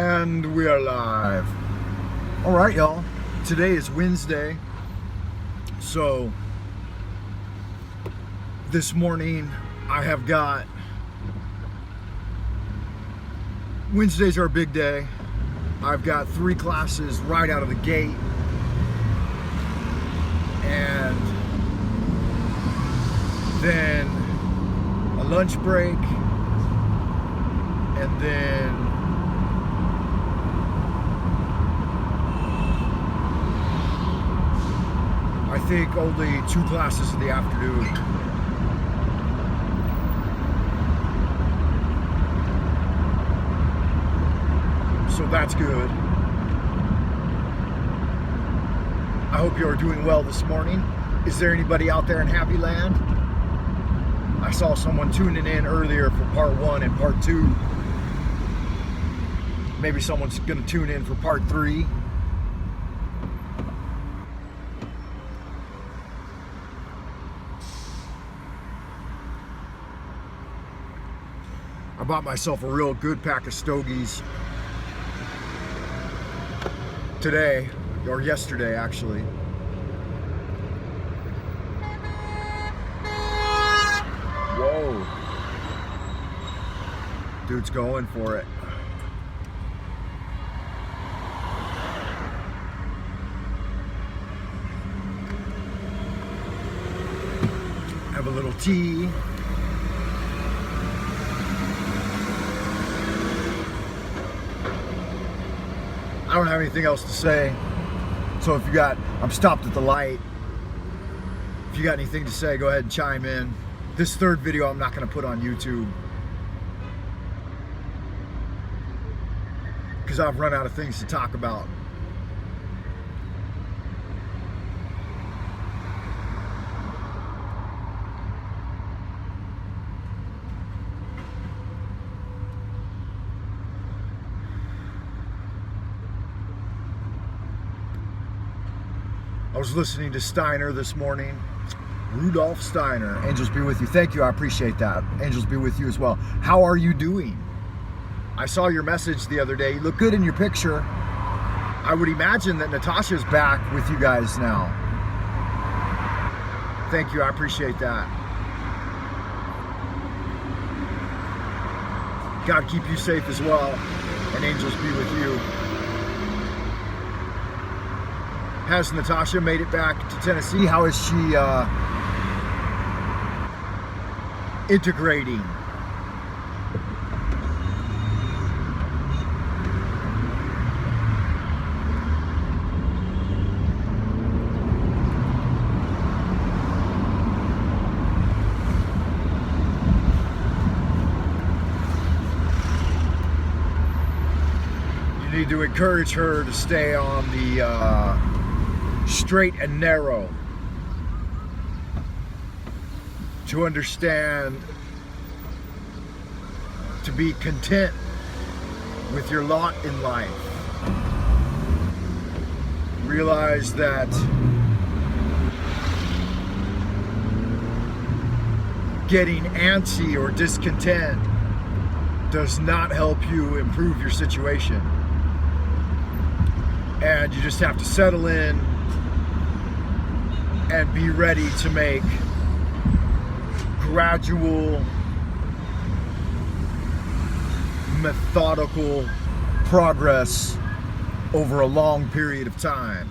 And we are live. All right, y'all. Today is Wednesday. So this morning I have got, Wednesdays are a big day. I've got 3 classes right out of the gate. And then a lunch break. And then I think only 2 classes in the afternoon. So that's good. I hope you are doing well this morning. Is there anybody out there in Happy Land? I saw someone tuning in earlier for part 1 and part 2. Maybe someone's going to tune in for part 3. I bought myself a real good pack of stogies today, or yesterday actually. Whoa. Dude's going for it. Have a little tea. I don't have anything else to say. So if you got, I'm stopped at the light. If you got anything to say, go ahead and chime in. This 3rd video I'm not going to put on YouTube, because I've run out of things to talk about. I was listening to Steiner this morning. Rudolf Steiner. Angels be with you. Thank you. I appreciate that. Angels be with you as well. How are you doing? I saw your message the other day. You look good in your picture. I would imagine that Natasha's back with you guys now. Thank you. I appreciate that. God keep you safe as well. And angels be with you. Has Natasha made it back to Tennessee? How is she integrating? You need to encourage her to stay on the straight and narrow, to understand, to be content with your lot in life. Realize that getting antsy or discontent does not help you improve your situation. And you just have to settle in and be ready to make gradual, methodical progress over a long period of time.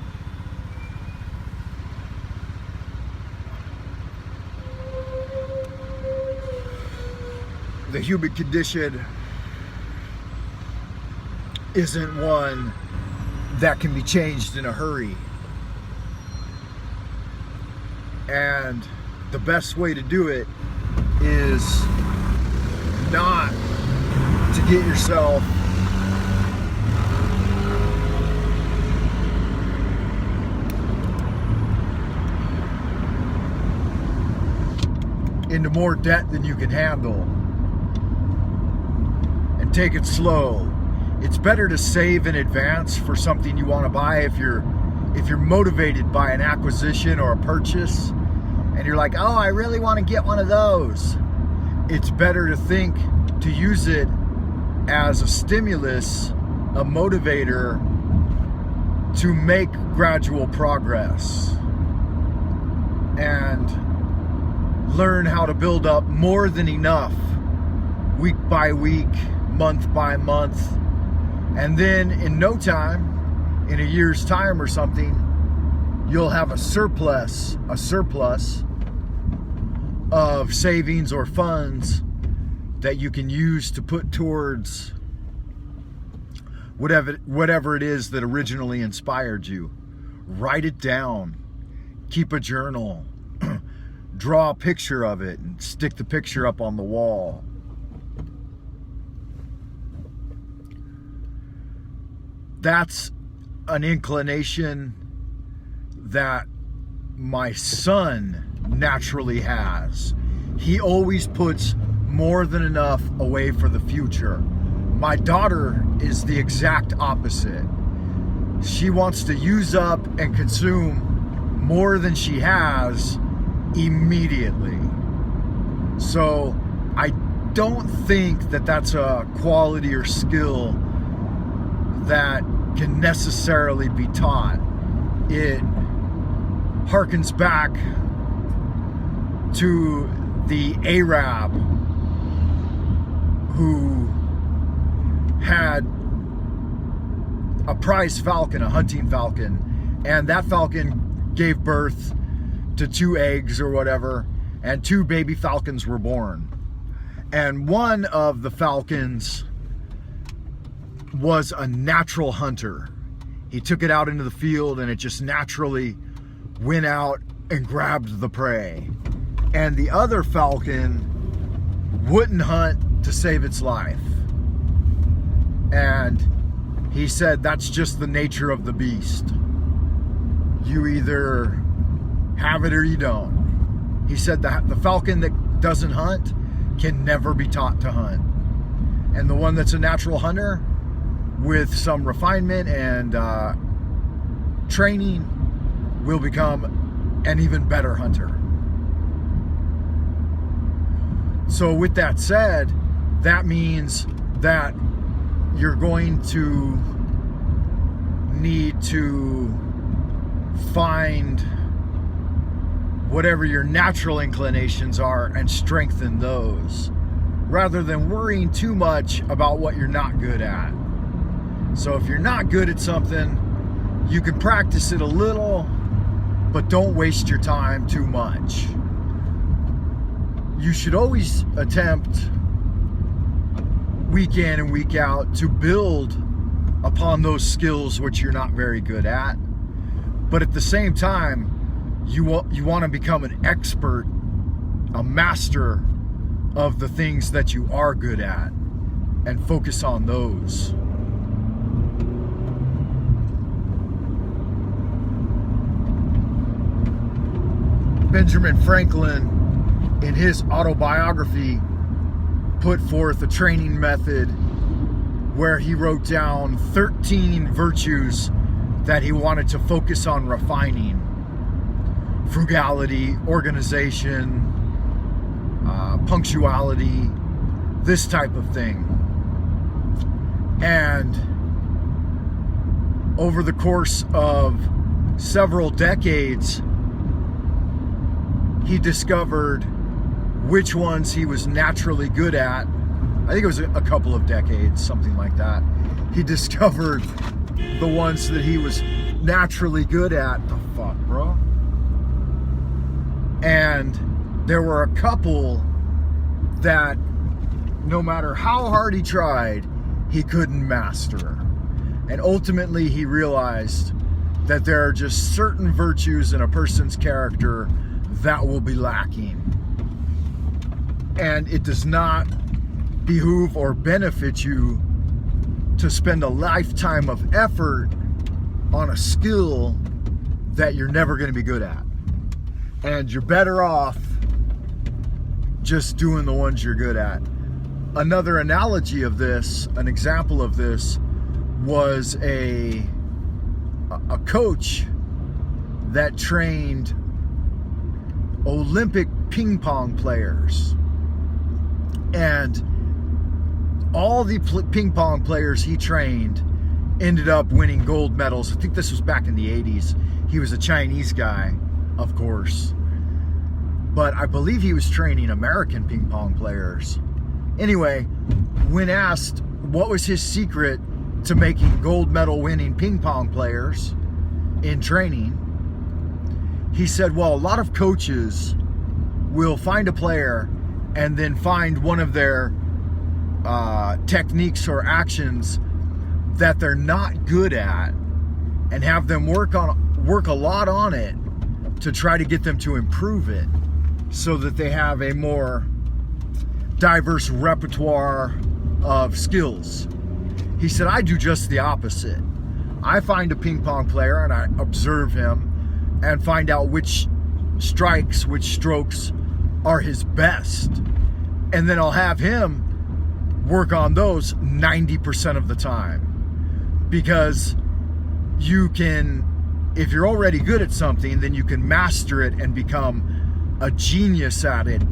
The human condition isn't one that can be changed in a hurry. And the best way to do it is not to get yourself into more debt than you can handle, and take it slow. It's better to save in advance for something you want to buy if you're motivated by an acquisition or a purchase, and you're like, oh, I really want to get one of those. It's better to think to use it as a stimulus a motivator to make gradual progress and learn how to build up more than enough week by week, month by month, and then in no time, in a year's time or something, you'll have a surplus of savings or funds that you can use to put towards whatever it is that originally inspired you. Write it down. Keep a journal. Draw a picture of it and stick the picture up on the wall. That's an inclination that my son naturally has. He always puts more than enough away for the future. My daughter is the exact opposite. She wants to use up and consume more than she has immediately. So I don't think that that's a quality or skill that can necessarily be taught. It harkens back to the Arab who had a prize falcon, a hunting falcon, and that falcon gave birth to 2 eggs or whatever, and 2 baby falcons were born. And one of the falcons was a natural hunter. He took it out into the field and it just naturally went out and grabbed the prey. And the other falcon wouldn't hunt to save its life. And he said that's just the nature of the beast. You either have it or you don't. He said that the falcon that doesn't hunt can never be taught to hunt. And the one that's a natural hunter, with some refinement and training, will become an even better hunter. So with that said, that means that you're going to need to find whatever your natural inclinations are and strengthen those, rather than worrying too much about what you're not good at. So if you're not good at something, you can practice it a little, but don't waste your time too much. You should always attempt week in and week out to build upon those skills which you're not very good at. But at the same time, you want to become an expert, a master of the things that you are good at, and focus on those. Benjamin Franklin, in his autobiography, put forth a training method where he wrote down 13 virtues that he wanted to focus on refining: frugality, organization, punctuality, this type of thing. And over the course of several decades, he discovered which ones he was naturally good at. I think it was a couple of decades, something like that. He discovered the ones that he was naturally good at. The fuck, bro? And there were a couple that no matter how hard he tried, he couldn't master. And ultimately he realized that there are just certain virtues in a person's character that will be lacking. And it does not behoove or benefit you to spend a lifetime of effort on a skill that you're never going to be good at. And you're better off just doing the ones you're good at. Another analogy of this, an example of this, was a coach that trained Olympic ping pong players. And all the ping pong players he trained ended up winning gold medals. I think this was back in the 80s. He was a Chinese guy, of course. But I believe he was training American ping pong players. Anyway, when asked what was his secret to making gold medal winning ping pong players in training, he said, well, a lot of coaches will find a player and then find one of their techniques or actions that they're not good at and have them work a lot on it to try to get them to improve it so that they have a more diverse repertoire of skills. He said, I do just the opposite. I find a ping pong player and I observe him and find out which strikes, which strokes are his best. And then I'll have him work on those 90% of the time. Because you can, if you're already good at something, then you can master it and become a genius at it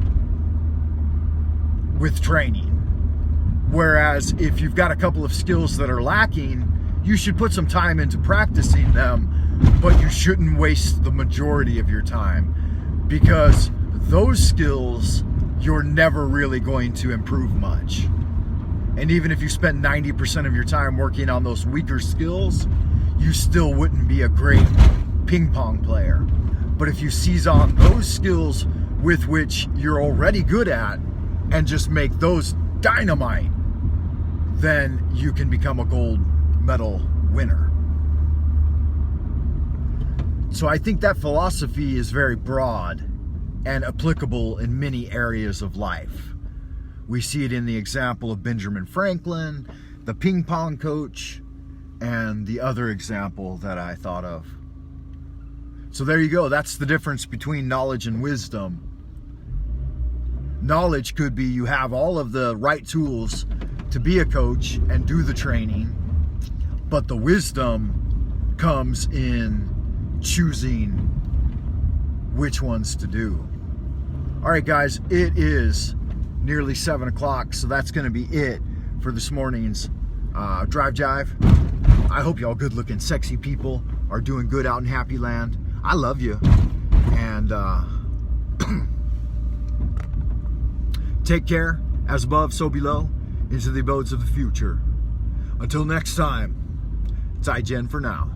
with training. Whereas if you've got a couple of skills that are lacking, you should put some time into practicing them, but you shouldn't waste the majority of your time, because those skills you're never really going to improve much. And even if you spent 90% of your time working on those weaker skills, you still wouldn't be a great ping pong player. But if you seize on those skills with which you're already good at and just make those dynamite, then you can become a gold medal winner. So I think that philosophy is very broad and applicable in many areas of life. We see it in the example of Benjamin Franklin, the ping pong coach, and the other example that I thought of. So there you go. That's the difference between knowledge and wisdom. Knowledge could be you have all of the right tools to be a coach and do the training, but the wisdom comes in choosing which ones to do. All right, guys, it is nearly 7 o'clock, so that's going to be it for this morning's Drive Jive. I hope y'all good-looking, sexy people are doing good out in Happy Land. I love you, and take care. As above, so below, into the abodes of the future. Until next time, Zaijian for now.